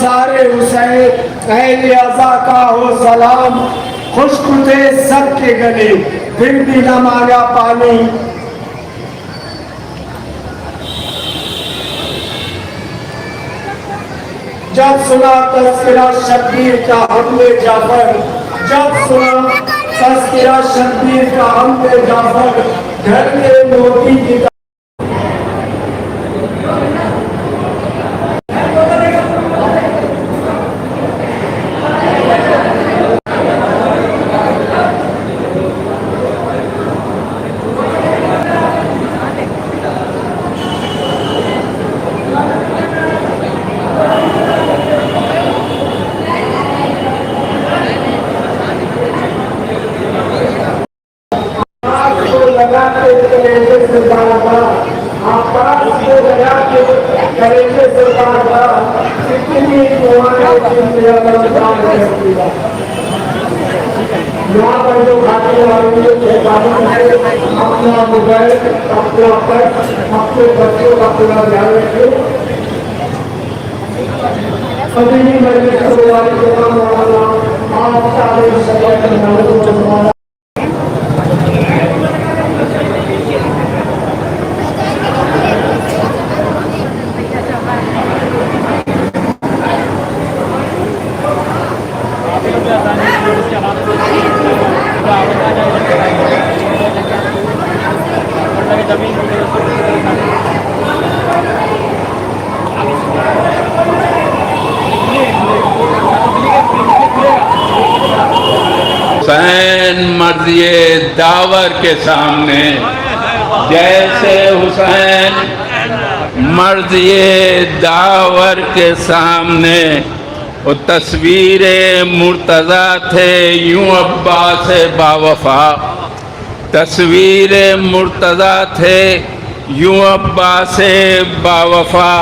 سارے حسین اہل عزا کا ہو سلام، خشک تھے سب کے گلے پھر بھی نہ مانگا پانی۔ جب سنا تذکرہ شبیر کا حملے جعفر، جب سنا تذکرہ شبیر کا حملے جعفر، گھر کے موتی کی یہاں پر جو کھاتے والے اپنا موبائل اپنا پرس اپنے بچوں کا پورا دھیان رکھے۔ مدنی مجلس والے مولانا آپ سارے سب حسین مرضی داور کے سامنے، جیسے حسین مرضی داور کے سامنے وہ تصویر مرتضیٰ تھے یوں عباس باوفا، تصویر مرتضیٰ تھے یوں عباس باوفا،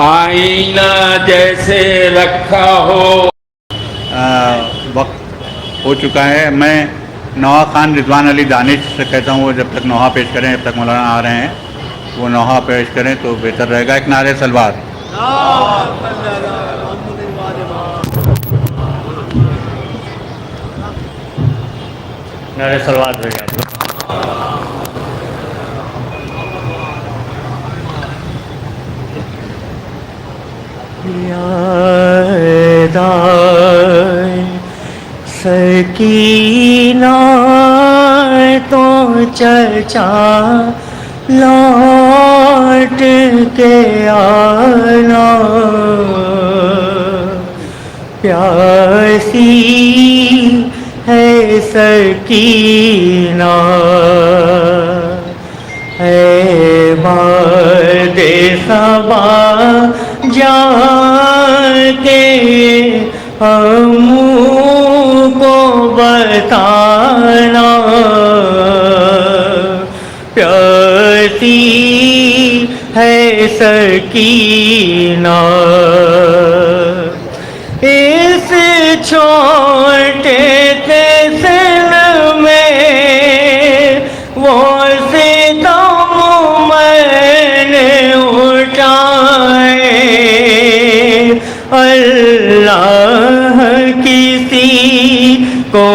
آئینہ جیسے رکھا ہو۔ وقت ہو چکا ہے، میں نوحہ خان رضوان علی دانش سے کہتا ہوں وہ جب تک نوحہ پیش کریں، جب تک مولانا آ رہے ہیں وہ نوحہ پیش کریں تو بہتر رہے گا۔ ایک نعرہ سلوات۔ نعرہ سلوات رہے گا۔ سکینہ تو چچا لوٹ کے آنا، پیاسی ہے سکینہ، اے باد صبا جا کے ہم کو بتانا، پیاسی ہے سکینہ، اس چھوٹے سے سن میں وہ ستم میں نے اٹھائے، اللہ کسی کو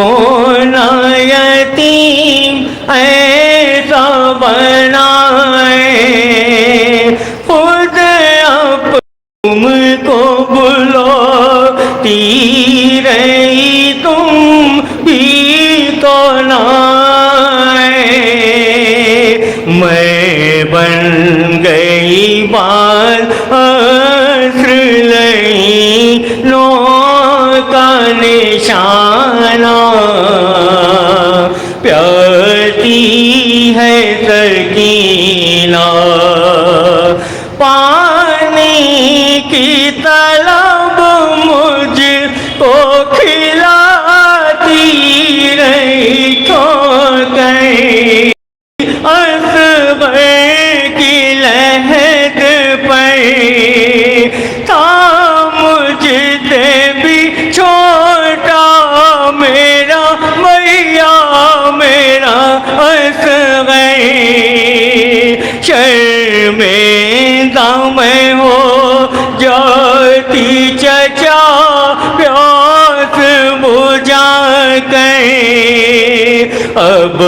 نہ یتیم ایسا بنائے، خود اب تم کو بلاتی رہی تم بھی تو نہ آئے، میں بن گئی بات عصر لئی نو کا نشانہ، پیاسی ہے سکینہ، پانی کی طلب مجھ کو کھلاتی رہی ٹھوکریں، اصغر کی لحد پر تھا مجھ سے بھی چھوٹا میرا بھیا میرا اصغر، شرمندہ میں ہو جاتی چچا اب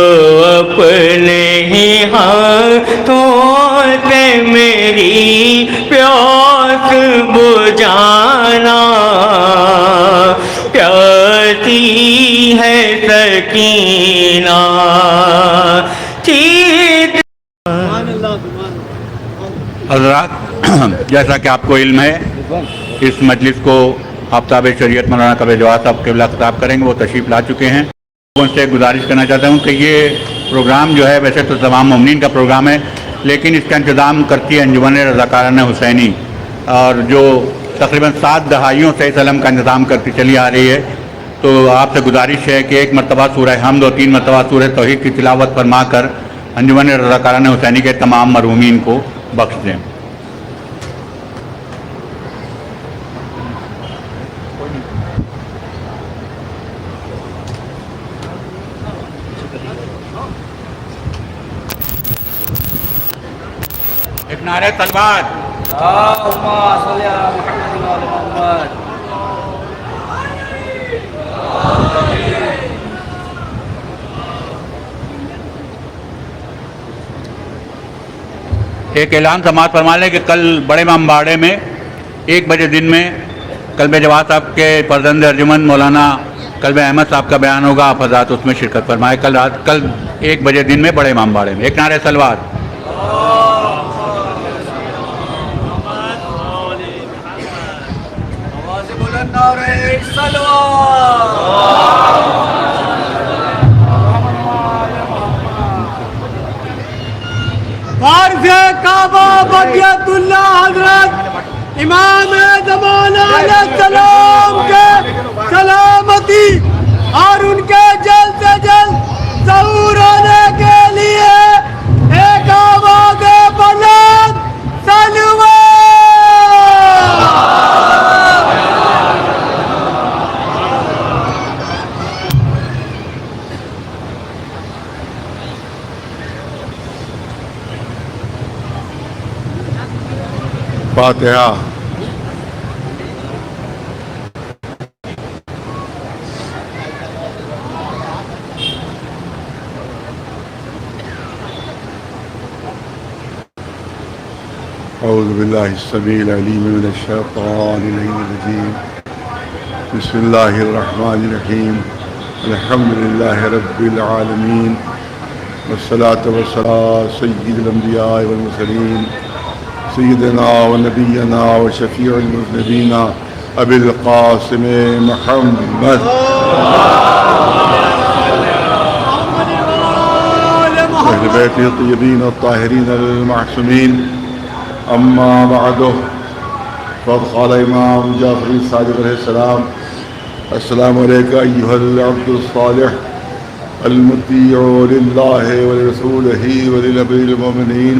اپنے ہی ہاتھوں سے میری پیاس بجھانا، پیاسی ہے سکینہ حضرات، جیسا کہ آپ کو علم ہے، اس مجلس کو آفتاب شریعت مولانا قبیل جواد صاحب قبلہ خطاب کریں گے، وہ تشریف لا چکے ہیں۔ ان سے گزارش کرنا چاہتا ہوں کہ یہ پروگرام جو ہے ویسے تو تمام مومنین کا پروگرام ہے، لیکن اس کا انتظام کرتی ہے انجمن رضاکارانہ حسینی، اور جو تقریباً 7 دہائیوں سے اس علم کا انتظام کرتی چلی آ رہی ہے۔ تو آپ سے گزارش ہے کہ 1 مرتبہ سورہ حمد اور 3 مرتبہ سورہ توحید کی تلاوت فرما کر انجمن رضاکارانہ حسینی کے تمام مرحومین کو بخش دیں۔ ایک نعرہ تلوار۔ ایک اعلان سماعت فرما لیں کہ کل بڑے امام باڑے میں 1 بجے دن میں قلب جواد صاحب کے فرزند ارجمند مولانا قلب احمد صاحب کا بیان ہوگا، آپ حضرات اس میں شرکت فرمائے۔ کل 1 بجے دن میں بڑے امام باڑے میں۔ ایک نعرہ سلوات۔ فارض کعبہ بقیت اللہ حضرت امام زمانہ علیہ السلام کے سلامتی اور ان کے جلد سے جلد ظہور ہونے کے لیے ایک آواز بلند سلوات۔ فاتحہ۔ اعوذ باللہ السمیع العلیم من الشیطان الرجیم، بسم اللہ الرحمن الرحیم، الحمد للہ رب العالمین، والصلاة والسلام سید الانبیاء والمرسلین، سیدنا و نبینا و شفیع المذنبین ابی القاسم محمد اہل بیت الطیبین الطاہرین المعصومین۔ اما بعد، فقد قال امام جعفر الصادق علیہ السلام: السلام علیکم ایھا العبد الصالح المطیع للہ ولرسولہ ولنبی المؤمنین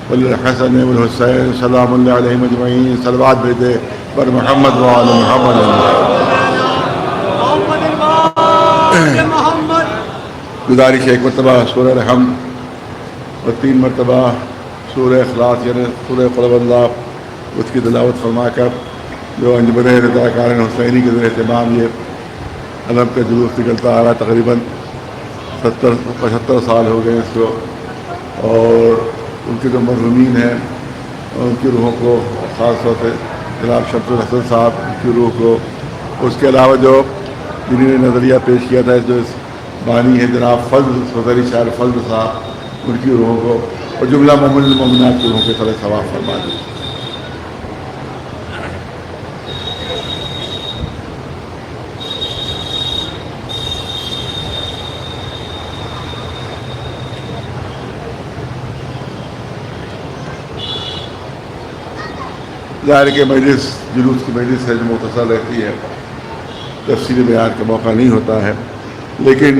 وللحسن والحسین سلام اللہ علیہم اجمعین۔ صلوات بھیجے پر محمد وعلی محمد۔ گزارش ہے 1 مرتبہ سورہ الحمد اور 3 مرتبہ سورہ اخلاص یعنی سورہ قل هو اللہ اس کی تلاوت فرما کر جو انجمن رضاکارانہ حسینی کے ذریعے اہتمام یہ علم کا جلوس نکلتا آ رہا، تقریباً 70-75 سال ہو گئے اس کو، اور ان کے جو مرحومین ہیں ان کی روحوں کو خاص طور سے جناب شمس الحسن صاحب کی روح کو، اس کے علاوہ جو جنہوں نے نظریہ پیش کیا تھا جو اس بانی ہے جناب فضل صدری شاعر فضل صاحب، ان کی روحوں کو اور جملہ مومن المومنات کی روحوں کے طرح ثواب فرما دیں۔ ظاہر کے مجلس جلوس کی مجلس ہے جو مختصر رہتی ہے، تفصیلی بیان کا موقع نہیں ہوتا ہے، لیکن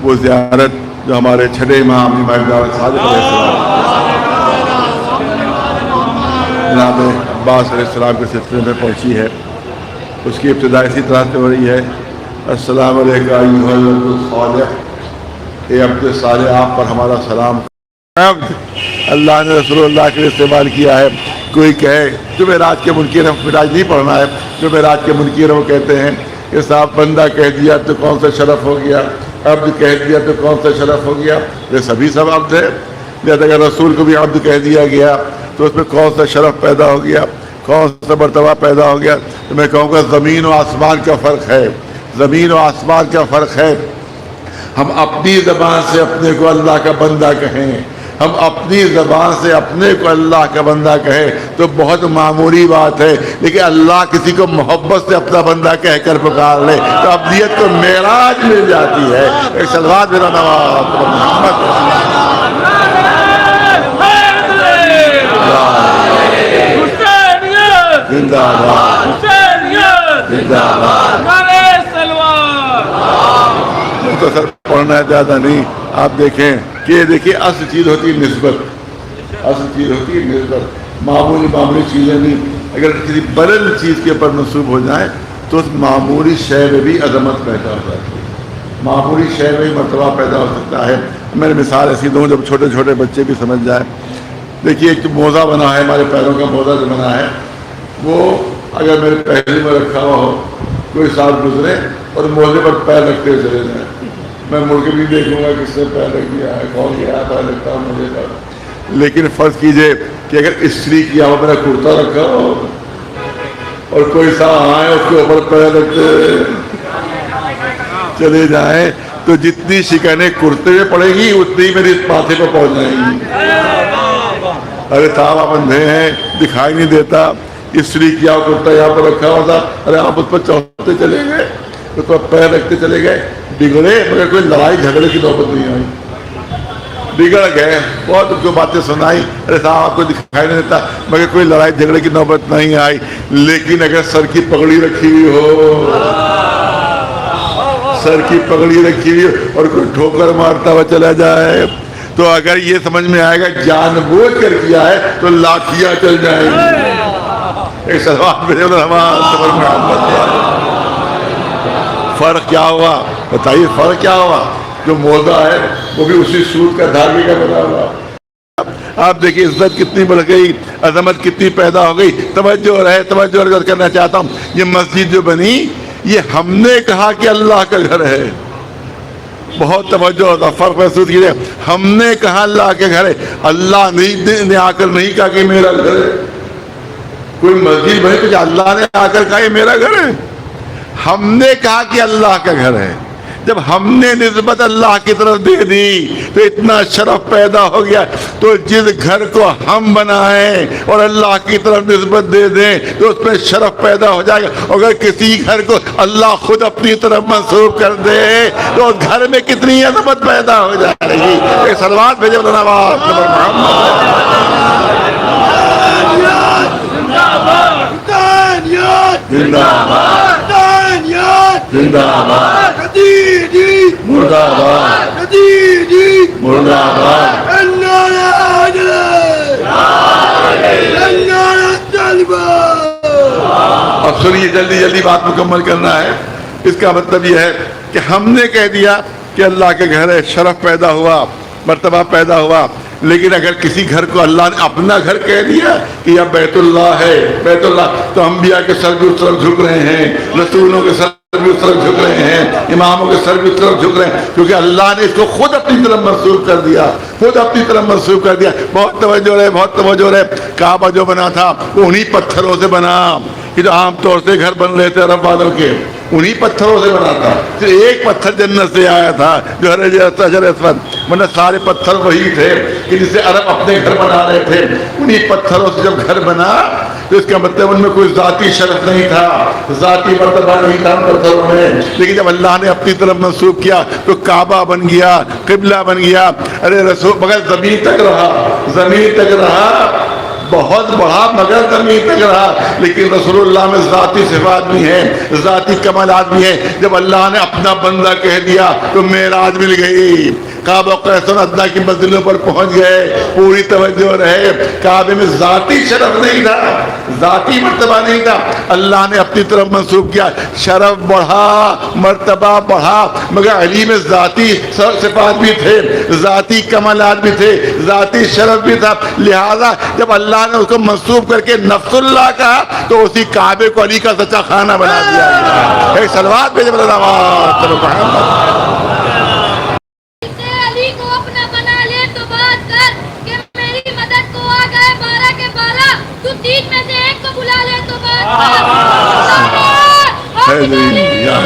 وہ زیارت جو ہمارے چھٹے امام امام جعفر صادق علیہ السلام جناب عباس علیہ السلام کے سلسلے میں پہنچی ہے، اس کی ابتدا اسی طرح سے ہو رہی ہے: السلام علیکم ایھا العبد الصالح، اے عبد صالح آپ پر ہمارا سلام۔ اللہ نے رسول اللہ کے لیے استعمال کیا ہے۔ کوئی کہے جمعرات کے منکر ہیں، معراج نہیں پڑھنا ہے، جمعرات کے منکر وہ کہتے ہیں کہ صاحب بندہ کہہ دیا تو کون سا شرف ہو گیا، عبد کہہ دیا تو کون سا شرف ہو گیا؟ یہ سبھی سب عبد ہے. جیسے اگر رسول کو بھی عبد کہہ دیا گیا تو اس میں کون سا شرف پیدا ہو گیا، کون سا مرتبہ پیدا ہو گیا؟ تو میں کہوں گا زمین و آسمان کا فرق ہے، زمین و آسمان کا فرق ہے. ہم اپنی زبان سے اپنے کو اللہ کا بندہ کہیں، ہم اپنی زبان سے اپنے کو اللہ کا بندہ کہیں تو بہت معمولی بات ہے، لیکن اللہ کسی کو محبت سے اپنا بندہ کہہ کر پکار لے تو ابدیت کو معراج مل جاتی ہے. ایک صلوات میرا نواز محمد زندہ باد زندہ باد. مختصر پڑھنا ہے، زیادہ نہیں. آپ دیکھیں کہ دیکھیے اصل چیز ہوتی ہے نسبت، اصل چیز ہوتی ہے نسبت، معمولی چیزیں نہیں. اگر کسی بلند چیز کے اوپر منسوب ہو جائیں تو اس معمولی شے میں بھی عظمت پیدا ہو جاتی ہے، معمولی شے میں بھی مرتبہ پیدا ہو سکتا ہے. میں نے مثال ایسی دوں جب چھوٹے چھوٹے بچے بھی سمجھ جائیں. دیکھیے ایک موزہ بنا ہے، ہمارے پیروں کا موزہ جو بنا ہے وہ اگر میرے پہلے میں رکھا ہوا ہو، کوئی سال گزرے اور موزے پر پیر رکھتے ہوئے چلے جائیں، میں مڑ کے بھی دیکھوں گا کس نے پیر رکھ دیا ہے، کون گیا پیر رکھتا ہوں موزے پر. لیکن فرض کیجئے کہ اگر استری کیا ہوا میرا کرتا رکھا ہو اور کوئی سا آئے اس کے اوپر پیر رکھتے چلے جائیں تو جتنی شکنیں کرتے ہوئے پڑے گی اتنی میری ماتھے پہ پہنچ جائیں گی. ارے صاحب آپ اندھے ہیں، دکھائی نہیں دیتا، استری کیا کرتا یہاں پر رکھا ہوا تھا، ارے آپ اس پر چڑھتے چلے گئے، اس پر پیر رکھتے چلے گئے، بگڑے مگر کوئی لڑائی جھگڑے کی نوبت نہیں آئی. بگڑ گئے، بہت کو باتیں سنائی، ارے صاحب آپ کو دکھائی نہیں دیتا، مگر کوئی لڑائی جھگڑے کی نوبت نہیں آئی. لیکن اگر سر کی پگڑی رکھی ہوئی ہو، سر کی پگڑی رکھی ہوئی اور کوئی ٹھوکر مارتا ہوا چلا جائے تو اگر یہ سمجھ میں آئے گا جان بوجھ کر کیا ہے تو لاٹھیاں چل جائیں گی. ایک سوال میرے فرق کیا ہوا؟ بتائیے فرق کیا ہوا؟ جو موزہ ہے وہ بھی اسی سوت کا دھاگے کا بنا ہوا. آپ دیکھیں عزت کتنی بڑھ گئی، عظمت کتنی پیدا ہو گئی. توجہ کرنا چاہتا ہوں، یہ مسجد جو بنی یہ ہم نے کہا کہ اللہ کا گھر ہے. بہت توجہ ہوتا، فرق محسوس کیجیے. ہم نے کہا اللہ کے گھر ہے، اللہ نے آ کر نہیں کہا کہ میرا گھر ہے. کوئی مسجد بنے تو اللہ نے آ کر کہا یہ میرا گھر ہے. ہم نے کہا کہ اللہ کا گھر ہے. جب ہم نے نسبت اللہ کی طرف دے دی تو اتنا شرف پیدا ہو گیا. تو جس گھر کو ہم بنائیں اور اللہ کی طرف نسبت دے دیں تو اس میں شرف پیدا ہو جائے گا. اگر کسی گھر کو اللہ خود اپنی طرف منسوب کر دے تو اس گھر میں کتنی عظمت پیدا ہو جائے گی. ایک صلوات بھیجے اب سنیے، جلدی جلدی بات مکمل کرنا ہے. اس کا مطلب یہ ہے کہ ہم نے کہہ دیا کہ اللہ کے گھر ہے، شرف پیدا ہوا، مرتبہ پیدا ہوا. لیکن اگر کسی گھر کو اللہ نے اپنا گھر کہہ دیا کہ یہ بیت اللہ ہے، بیت اللہ، تو انبیاء کے سر بھی اس طرف جھک رہے ہیں، رسولوں کے سر بھی اس طرف جھک رہے ہیں، اماموں کے سر بھی اس طرف جھک رہے ہیں، کیونکہ اللہ نے اس کو خود اپنی طرف منسوب کر دیا، خود اپنی طرف منسوب کر دیا. بہت توجہ رہے، بہت توجہ رہے. کعبہ جو بنا تھا وہ انہی پتھروں سے بنا کہ جو عام طور سے گھر بن رہے تھے عرب والوں کے، انہی پتھروں سے بنا تھا. صرف ایک پتھر جنت سے آیا تھا جو حجر اسود، ورنہ سارے پتھر وہی تھے کہ جسے عرب اپنے گھر بنا رہے تھے. انہی پتھروں سے جب گھر بنا تو اس کا مطلب ان میں کوئی ذاتی شرف نہیں تھا، ذاتی مرتبہ نہیں تھا ان پتھروں میں. لیکن جب اللہ نے اپنی طرف منسوب کیا تو کعبہ بن گیا، قبلہ بن گیا. ارے رسول مگر زمین تک رہا، زمین تک رہا، بہت بڑا مگر زمین تک رہا. لیکن رسول اللہ میں ذاتی صفات بھی ہیں، ذاتی کمالات بھی ہیں. جب اللہ نے اپنا بندہ کہہ دیا تو معراج مل گئی. کعبہ قیصر ادنا کی منزلوں پر پہنچ گئے. پوری توجہ رہے، کعبے میں ذاتی شرف نہیں تھا، ذاتی مرتبہ نہیں تھا، اللہ نے اپنی طرف منسوب کیا. شرف بڑھا، مرتبہ بڑھا، مگر علی میں ذاتی صفات بھی تھے، ذاتی کمالات بھی تھے، ذاتی شرف بھی تھا. لہذا جب اللہ نے اس کو منسوب کر کے نفس اللہ کہا تو اسی کعبے کو علی کا سچا خانہ بنا دیا. ایک صلوات بھیجے محمد. حیدری یا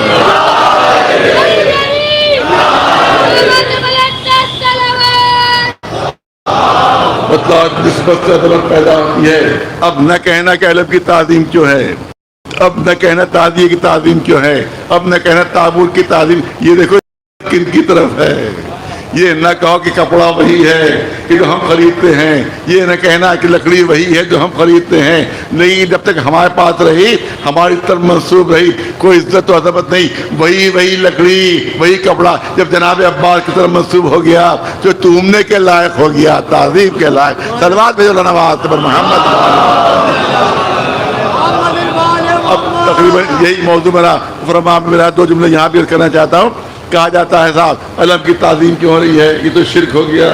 مطلب نسبت سے عدالت پیدا ہوتی ہے. اب نہ کہنا کہ علم کی تعظیم کیوں ہے, اب نہ کہنا تعدیہ کی تعظیم کیوں ہے, اب نہ کہنا تعبیر کی تعظیم. یہ دیکھو کن کی طرف ہے. یہ نہ کہو کہ کپڑا وہی ہے کہ جو ہم خریدتے ہیں, یہ نہ کہنا کہ لکڑی وہی ہے جو ہم خریدتے ہیں. نہیں, جب تک ہمارے پاس رہی, ہماری طرف منسوب رہی, کوئی عزت و عظمت نہیں. وہی لکڑی, وہی کپڑا جب جناب عباس کی طرف منسوب ہو گیا جو تومنے کے لائق ہو گیا, تعظیم کے لائق. صلوات بھیجو نواز پر محمد. اب تقریباً یہی موضوع میرا 2 جملے یہاں بھی کرنا چاہتا ہوں. کہا جاتا ہے صاحب علم کی تعظیم کیوں ہو رہی ہے, یہ تو شرک ہو گیا.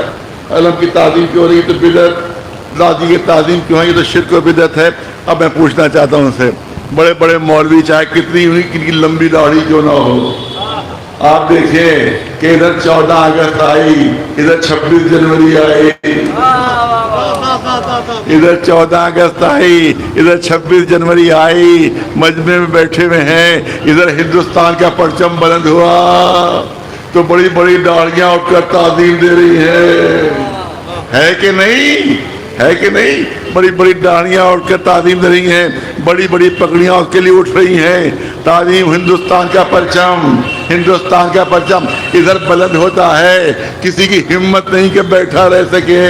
علم کی تعظیم کیوں ہو رہی ہے, تو بدعت. ذاتی کی تعظیم کیوں ہے, یہ تو شرک و بدعت ہے. اب میں پوچھنا چاہتا ہوں ان سے, بڑے بڑے مولوی چاہے کتنی کی لمبی داڑھی کیوں نہ ہو, آپ دیکھیں کہ ادھر 14 اگست آئی, ادھر 26 جنوری آئی, ادھر 14 اگست آئی, ادھر 26 جنوری آئی, مجمع میں بیٹھے ہوئے ہیں, ادھر ہندوستان کا پرچم بلند ہوا تو بڑی بڑی داڑیاں اٹھ کر تعظیم دے رہی ہے کہ نہیں, ہے کہ نہیں. بڑی بڑی داڑیاں اٹھ کر تعظیم دے رہی ہیں, بڑی بڑی پگڑیاں اس کے لیے اٹھ رہی ہیں. تعظیم ہندوستان کا پرچم, ہندوستان کا پرچم ادھر بلند ہوتا ہے. کسی کی ہمت نہیں کہ بیٹھا رہ سکے,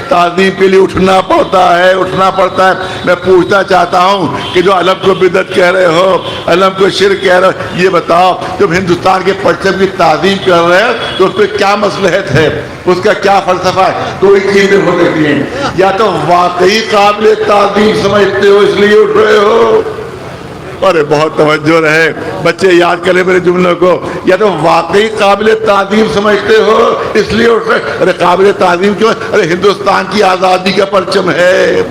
تعظیم کے لیے اٹھنا پڑتا ہے. میں پوچھنا چاہتا ہوں کہ جو علم کو بدعت کہہ رہے ہو, علم کو شرک کہہ رہے ہو, یہ بتاؤ جب ہندوستان کے پرچم کی تعظیم کر رہے ہو تو اس پہ کیا مصلحت ہے, اس کا کیا فلسفہ ہے؟ 2 چیزیں ہو سکتی ہیں. یا تو واقعی قابل تعظیم سمجھتے ہو اس لیے اٹھ رہے ہو, ارے بہت توجہ رہے بچے, یاد کریں میرے جملوں کو. یا تو واقعی قابل تعظیم سمجھتے ہو اس لیے اٹھ رہے. ارے قابل تعظیم کیوں ہے؟ ارے ہندوستان کی آزادی کا پرچم ہے,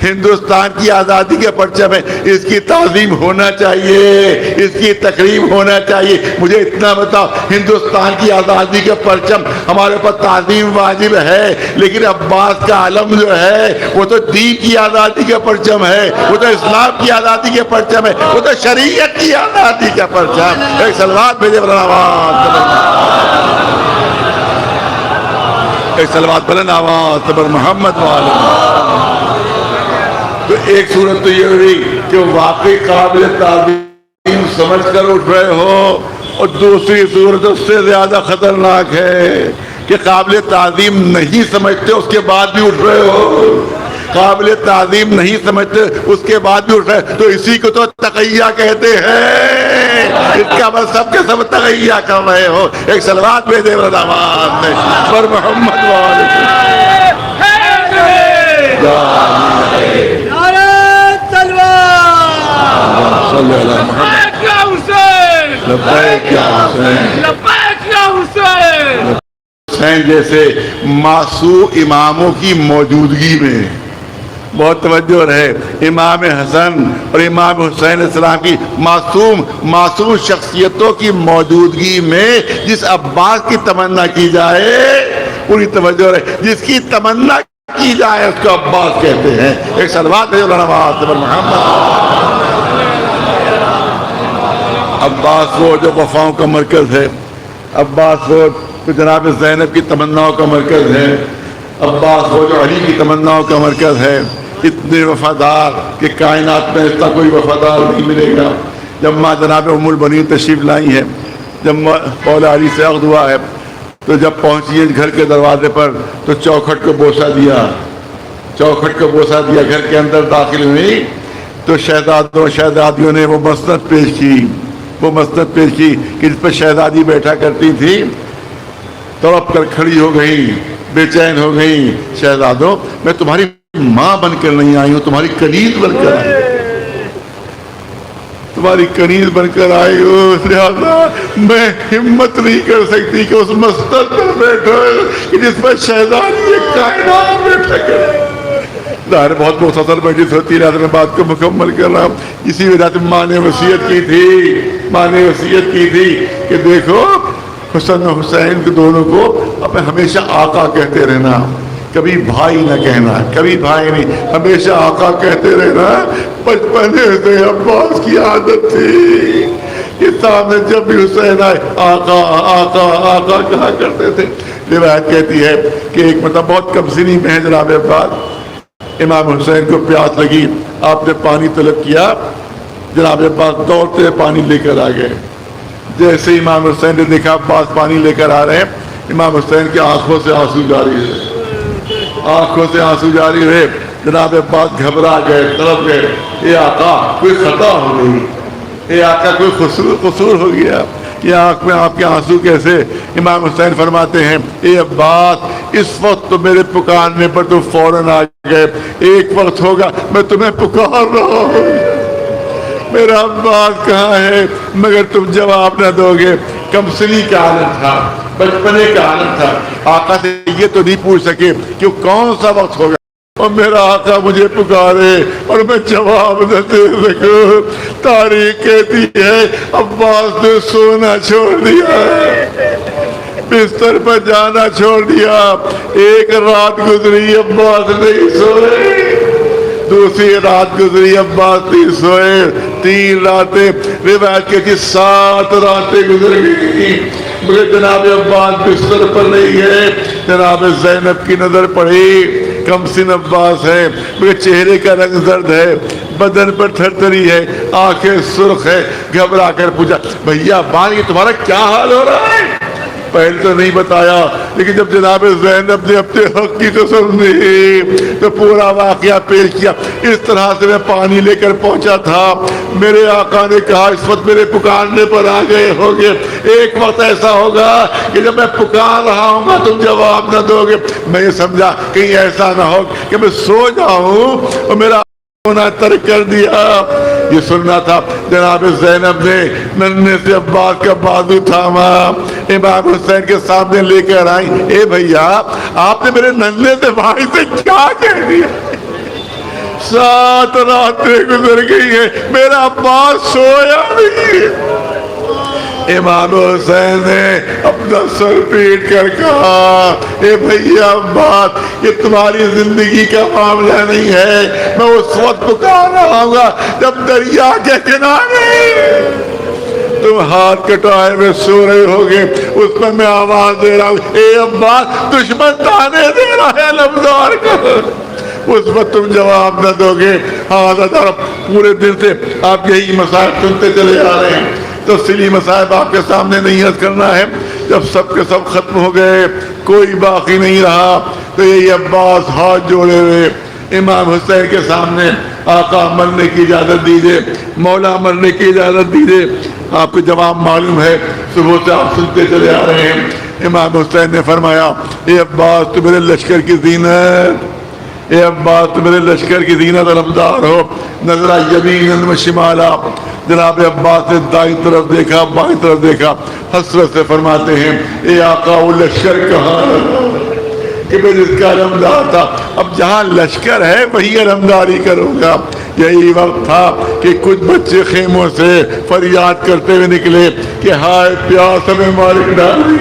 ہندوستان کی آزادی کے پرچم ہے, اس کی تعظیم ہونا چاہیے, اس کی تقریب ہونا چاہیے. مجھے اتنا بتاؤ, ہندوستان کی آزادی کے پرچم ہمارے اوپر تعظیم واجب ہے, لیکن عباس کا علم جو ہے وہ تو دین کی آزادی کا پرچم ہے, وہ تو اسلام کی آزادی کے پرچم ہے, وہ تو شریعت کی آزادی کا پرچم. ایک سلوات بھیجے بلند آواز, ایک سلوات بلند آواز پر محمد والے. تو ایک صورت تو یہ ہوئی کہ واقعی قابل تعظیم سمجھ کر اٹھ رہے ہو, اور دوسری صورت اس سے زیادہ خطرناک ہے کہ قابل تعظیم نہیں سمجھتے اس کے بعد بھی اٹھ رہے ہو, قابل تعظیم نہیں سمجھتے اس کے بعد بھی اٹھ رہے. تو اسی کو تو تقیہ کہتے ہیں, اس کا بس سب کے سب تقیہ کر رہے ہو. ایک صلوات بھیجے آواز میں پر محمد حسین جیسے معصوم اماموں کی موجودگی میں بہت توجہ رہے. امام حسن اور امام حسین السلام کی معصوم شخصیتوں کی موجودگی میں جس عباس کی تمنا کی جائے, پوری توجہ رہے, جس کی تمنا کی جائے اس کو عباس کہتے ہیں. ایک صلوات ہے پر محمد. عباس وہ جو وفاؤں کا مرکز ہے, عباس وہ جو جناب زینب کی تمناؤں کا مرکز ہے, عباس وہ جو علی کی تمناؤں کا مرکز ہے. اتنے وفادار کہ کائنات میں اس کا کوئی وفادار نہیں ملے گا. جب ماں جناب ام البنین تشریف لائی ہے, جب مولا علی سے عقد ہوا ہے, تو جب پہنچی ہے گھر کے دروازے پر تو چوکھٹ کو بوسہ دیا, گھر کے اندر داخل ہوئی تو شہزادیوں نے وہ مسند پیش کی کہ جس پر شہزادی بیٹھا کرتی تھی. تڑپ کر کھڑی ہو گئی, بے چین ہو گئی. شہزادوں, میں تمہاری ماں بن کر نہیں آئی ہوں, تمہاری کنیز بن کر آئی ہوں. لہذا میں ہمت نہیں کر سکتی کہ اس مسند پر بیٹھو کہ جس پر شہزادی کائنات بیٹھا کرے. ظاہر بہت مختصر بحث ہوتی ہے, میں بات کو مکمل کر رہا ہوں. اسی وجہ سے ماں نے وصیت کی تھی کہ دیکھو حسن و حسین کے دونوں کو اب ہمیشہ آقا کہتے رہنا, کبھی بھائی نہ کہنا، کبھی بھائی نہیں، ہمیشہ آقا کہتے رہنا۔ بچپنے سے عباس کی عادت تھی کہ سامنے جب بھی حسین آئے آقا آقا آقا کہا کرتے تھے۔ روایت کہتی ہے کہ ایک مطلب بہت کم سنی میں ہے جناب عباس، امام حسین کو پیاس لگی، آپ نے پانی طلب کیا، جناب عباس دوڑتے پانی لے کر آ گئے۔ جیسے امام حسین نے دیکھا عباس پانی لے کر آ رہے ہیں، امام حسین کی آنکھوں سے آنسو جاری ہوئے، آنکھوں سے آنسو جاری ہوئے۔ جناب عباس گھبرا گئے، تڑپ گئے، اے آقا کوئی خطا ہو گئی، اے آقا کوئی قصور ہو گیا، یہ آنکھ میں آپ کے آنسو کیسے؟ امام حسین فرماتے ہیں اے عباس اس وقت تو میرے پکارنے پر تم فوراً آ گئے، ایک وقت ہوگا میں تمہیں پکار رہا ہوں، میرا عباس کہاں ہے مگر تم جواب نہ دو گے۔ کم سنی کا عالم تھا، بچپنے کا عالم تھا، آقا سے یہ تو نہیں پوچھ سکے کہ کون سا وقت ہوگا اور میرا آقا مجھے پکارے اور میں جواب نہ دے سکوں۔ تاریخ کہتی ہے عباس نے سونا چھوڑ دیا، بستر پر جانا چھوڑ دیا، ایک رات گزری عباس نہیں سوئے، دوسری رات گزری عباس نہیں سوئے، 3 راتیں، روایت کہتی 7 راتیں گزر گئی مگر جناب عباس بستر پر نہیں ہے۔ جناب زینب کی نظر پڑی، کم سن عباس ہے مگر چہرے کا رنگ زرد ہے، بدن پر تھرتھری ہے، آنکھیں سرخ ہے، گھبرا کر پوچھا بھیا بان یہ تمہارا کیا حال ہو رہا ہے؟ پہلے تو نہیں بتایا، لیکن جب جناب زینب نے اپنے حق کی قسم دی تو پورا واقعہ پیش کیا۔ اس طرح سے میں پانی لے کر پہنچا تھا، میرے آقا نے کہا اس وقت میرے پکارنے پر آ گئے ہوگے، ایک وقت ایسا ہوگا کہ جب میں پکار رہا ہوں گا تم جواب نہ دو گے۔ میں یہ سمجھا کہیں ایسا نہ ہو کہ میں سو جاؤں اور میرا ہونا ترک کر دیا۔ یہ سننا تھا۔ جناب زینب نے ننھے سے عباس کا بازو تھاما، امام حسین کے سامنے لے کر آئی، اے بھیا آپ نے میرے ننھے سے بھائی سے کیا کہہ دیا؟ 7 راتیں گزر گئی ہیں، میرا عباس سویا نہیں۔ امام حسین نے اپنا سر پیٹ کر کہا اے بھیا عباس یہ تمہاری زندگی کا معاملہ نہیں ہے، میں اس وقت پکار رہا ہوں گا جب دریا کے کنارے تم ہاتھ کٹائے میں سو رہے ہوگے، اس پر میں آواز دے رہا ہوں اے عباس دشمن تانے دے رہا ہے لمزار کا، اس وقت تم جواب نہ دو گے۔ ہاں پورے دن سے آپ یہی مسائل سنتے چلے آ رہے ہیں، تفصیلی مسائل آپ کے سامنے نہیں عرض کرنا ہے۔ جب سب کے سب ختم ہو گئے، کوئی باقی نہیں رہا، تو یہ عباس ہاتھ جوڑے ہوئے امام حسین کے سامنے آقا مرنے کی اجازت دیجئے، مولا مرنے کی اجازت دیجئے۔ آپ کو جواب معلوم ہے، صبح سے آپ سنتے چلے آ رہے ہیں۔ امام حسین نے فرمایا اے عباس تو میرے لشکر کی زینت، اے عباس تو میرے لشکر کی زینت علمدار ہو، نظرہ یمین و شمالا۔ جناب عباس نے دائیں طرف دیکھا، بائیں طرف دیکھا، حسرت سے فرماتے ہیں اے آقا وہ لشکر کہاں کہ میں جس کا علمدار تھا، اب جہاں لشکر ہے وہی علمداری کروں گا۔ یہی وقت تھا کہ کچھ بچے خیموں سے فریاد کرتے ہوئے نکلے کہ ہائے پیاس ہمیں مالک ڈالی،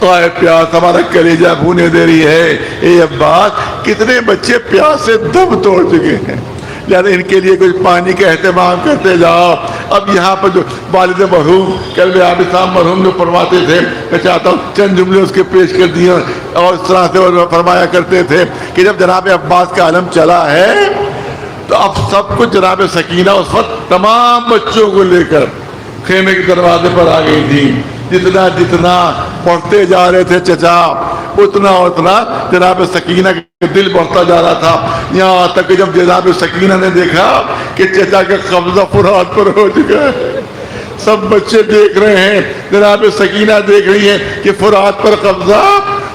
ہائے پیاس ہمارا کلیجہ بھونے دے رہی ہے۔ اے عباس کتنے بچے پیاس سے دم توڑ چکے ہیں، لہذا ان کے لیے کچھ پانی کا اہتمام کرتے جاؤ۔ اب یہاں پر جو والد مرحوم قلب عابد صاحب مرحوم جو فرماتے تھے، میں چاہتا ہوں چند جملے اس کے پیش کر دیے، اور اس طرح سے وہ فرمایا کرتے تھے کہ جب جناب عباس کا علم چلا ہے تو اب سب کچھ جناب سکینہ اس وقت تمام بچوں کو لے کر خیمے کے دروازے پر آ گئی تھی۔ جتنا جتنا پڑھتے جا رہے تھے چچا اتنا اتنا جناب سکینہ کا دل بڑھتا جا رہا تھا، یہاں تک کہ جب جناب سکینہ نے دیکھا کہ چچا کا قبضہ فرات پر ہو چکا ہے، سب بچے دیکھ رہے ہیں، جناب سکینہ دیکھ رہی ہے کہ فرات پر قبضہ،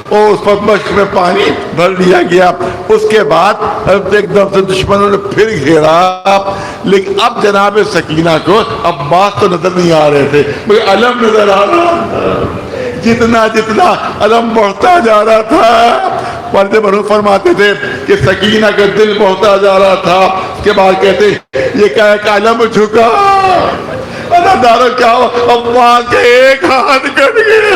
اور اس پر مشق میں پانی بھر لیا گیا۔ اس کے بعد ایک دم سے دشمنوں نے پھر گھیرا، لیکن اب جناب سکینہ کو عباس تو نظر نہیں آ رہے تھے مگر علم نظر آ رہا تھا۔ جتنا جتنا علم بڑھتا جا رہا تھا، والد مرحوم فرماتے تھے کہ سکینہ کا دل بڑھتا جا رہا تھا۔ اس کے بعد کہتے یہ کہا کہ علم جھکا، ادادارو کیا ہو، عباس کے ایک ہاتھ کٹ گیا،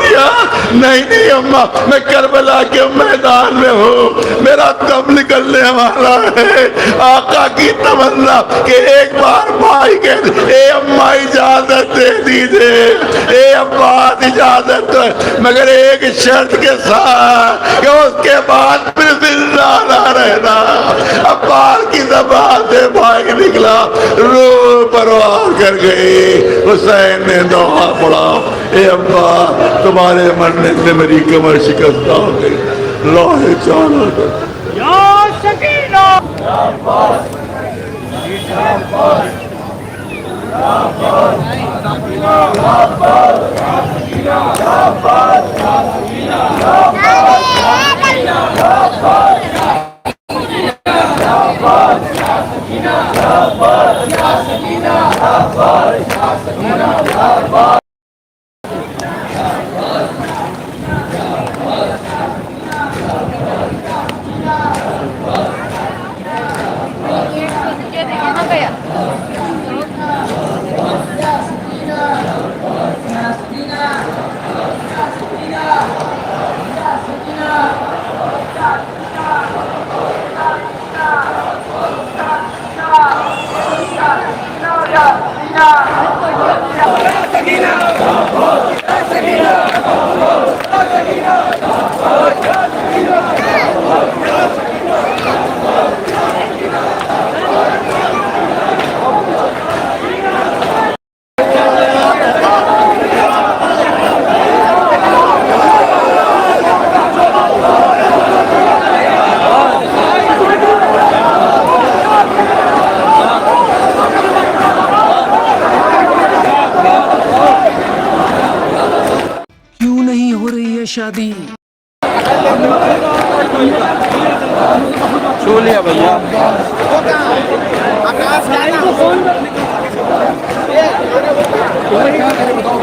دیا؟ نہیں نہیں اماں، میں کربلا کے میدان میں ہوں، میرا دم نکلنے والا ہے۔ آقا کی تمنا کہ ایک بار بھائی کہ اے اماں اجازت دے دیجئے، اے عباس اجازت دے، مگر ایک شرط کے ساتھ کہ اس کے بعد پھر زندہ نہ رہنا۔ عباس کی زبان سے بھائی نکلا، روح پروار کر گئی۔ حسین نے دعا پڑا، اے ابا تمہارے مرنے سے میری کمر شکستہ ہو گئی، لوہے چالا کر یا سکینہ کیوں نہیں ہو رہی ہے شادی؟ چھولیا بھیا کیا کرے بتاؤ